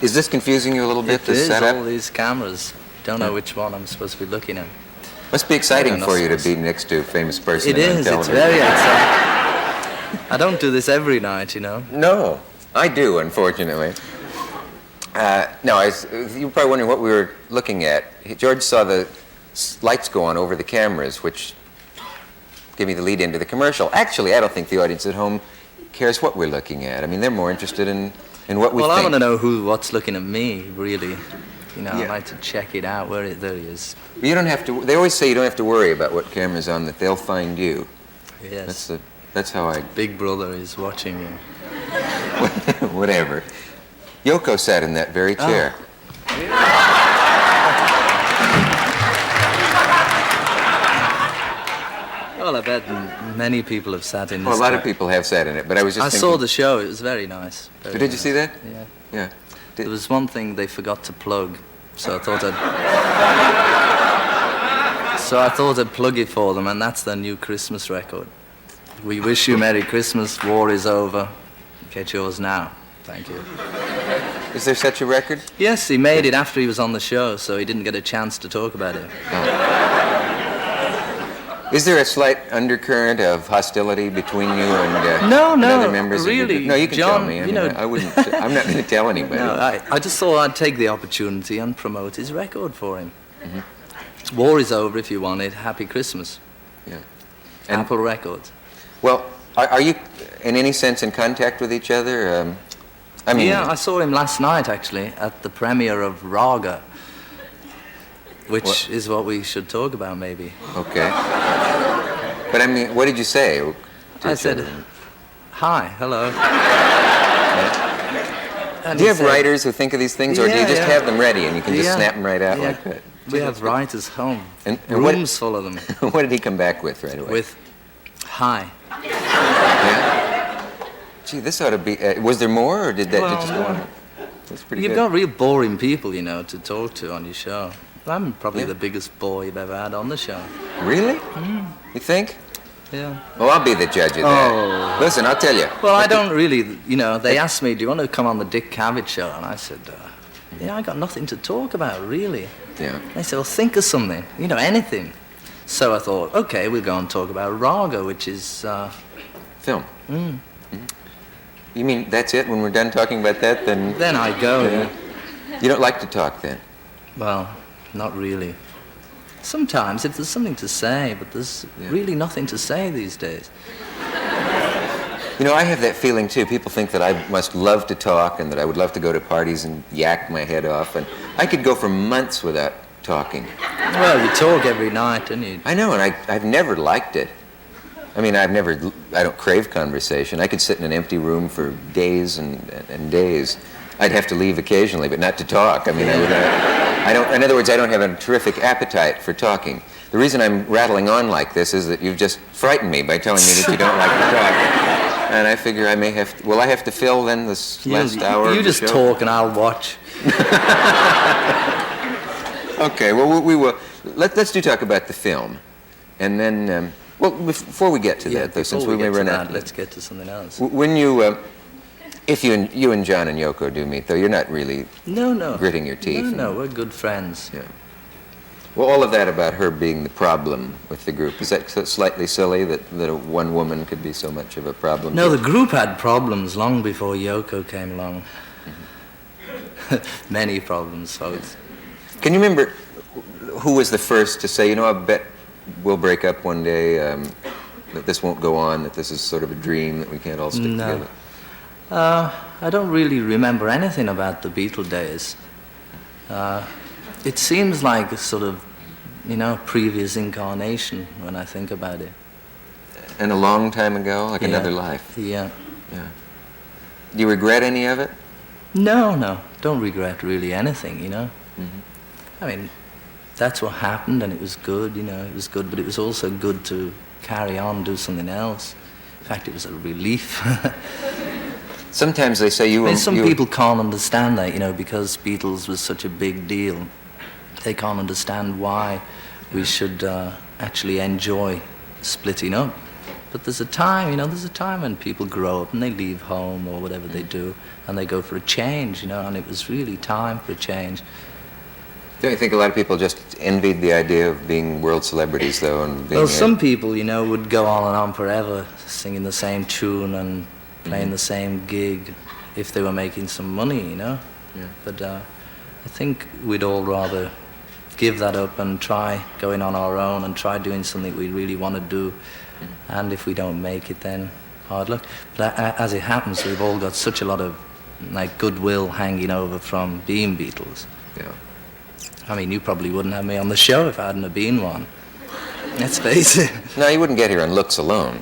Is this confusing you a little bit, this setup? All these cameras. Don't know which one I'm supposed to be looking at. Must be exciting for you to be next to a famous person on television. It's very exciting. I don't do this every night, you know. No, I do, unfortunately. You're probably wondering what we were looking at. George saw the lights go on over the cameras, which give me the lead into the commercial. Actually, I don't think the audience at home cares what we're looking at. I mean, they're more interested in what we think. Well, I want to know what's looking at me, really. You know, I'd like to check it out. There he is. You don't have to. They always say you don't have to worry about what camera's on; that they'll find you. Yes. That's how I. Big Brother is watching you. Whatever. Yoko sat in that very chair. Well, I bet many people have sat in this. Well, a lot of people have sat in it, but I was just thinking... I saw the show. It was very nice. Did you see that? Yeah. Yeah. There was one thing they forgot to plug, so I thought I'd plug it for them, and that's their new Christmas record. We wish you Merry Christmas, war is over. Get yours now. Thank you. Is there such a record? Yes, he made it after he was on the show, so he didn't get a chance to talk about it. Is there a slight undercurrent of hostility between you and other members really, of your group? No, you can John, tell me. I wouldn't. I'm not going to tell anybody. No, I just thought I'd take the opportunity and promote his record for him. Mm-hmm. War is over if you want it. Happy Christmas. Yeah. Apple Records. Well, are you in any sense in contact with each other? Yeah, I saw him last night, actually, at the premiere of Raga, which is what we should talk about, maybe. Okay. But I mean, what did you say? I said, hi, hello. Yeah. Do you have writers who think of these things, or do you just have them ready and you can just snap them right out like that? We have writers home, and rooms full of them. What did he come back with right away? With, hi. Yeah? Gee, this ought to be... was there more, or did that just go on? That's pretty good. You've got real boring people, you know, to talk to on your show. I'm probably the biggest bore you've ever had on the show. Really? You think? Yeah. Well, I'll be the judge of that. Listen, I'll tell you. Well, I don't really, you know, they asked me, do you want to come on the Dick Cavett show? And I said, I got nothing to talk about, really. Yeah. They said, well, think of something, you know, anything. So I thought, okay, we'll go and talk about Raga, which is... film. You mean that's it? When we're done talking about that, then... Then I go. Yeah. You don't like to talk, then? Well, not really. Sometimes, if there's something to say, but there's really nothing to say these days. You know, I have that feeling, too. People think that I must love to talk and that I would love to go to parties and yak my head off. And I could go for months without talking. Well, you talk every night, don't you? I know, and I've never liked it. I mean, I don't crave conversation. I could sit in an empty room for days and days. I'd have to leave occasionally, but not to talk. I mean, in other words, I don't have a terrific appetite for talking. The reason I'm rattling on like this is that you've just frightened me by telling me that you don't like to talk. And I figure I may have to, will I have to fill then this last hour You of the just show? talk and I'll watch. Okay, well, we will. Let's talk about the film. And then, before we get to that, though, since we may run out. Let's get to something else. When you, if you and John and Yoko do meet, though, you're not really gritting your teeth. No, we're good friends. Yeah. Well, all of that about her being the problem with the group, is that slightly silly that one woman could be so much of a problem? No, the group had problems long before Yoko came along. Many problems, folks. Can you remember who was the first to say, I bet we'll break up one day, that this won't go on, that this is sort of a dream, that we can't all stick together? I don't really remember anything about the Beatles days. It seems like a sort of, previous incarnation when I think about it. And a long time ago, like another life? Yeah. Do you regret any of it? No, don't regret really anything, I mean, that's what happened and it was good, it was good, but it was also good to carry on, do something else. In fact, it was a relief. Sometimes they say some people can't understand that, because Beatles was such a big deal. They can't understand why we should actually enjoy splitting up. But there's a time, there's a time when people grow up and they leave home or whatever they do, and they go for a change, and it was really time for a change. Don't you think a lot of people just envied the idea of being world celebrities, though? And being Well, some people, would go on and on forever, singing the same tune and playing the same gig if they were making some money, Yeah. But I think we'd all rather give that up and try going on our own and try doing something we really want to do. And if we don't make it, then hard luck. But as it happens, we've all got such a lot of goodwill hanging over from being Beatles. Yeah. I mean, you probably wouldn't have me on the show if I hadn't have been one. Let's face it. No, you wouldn't get here on looks alone.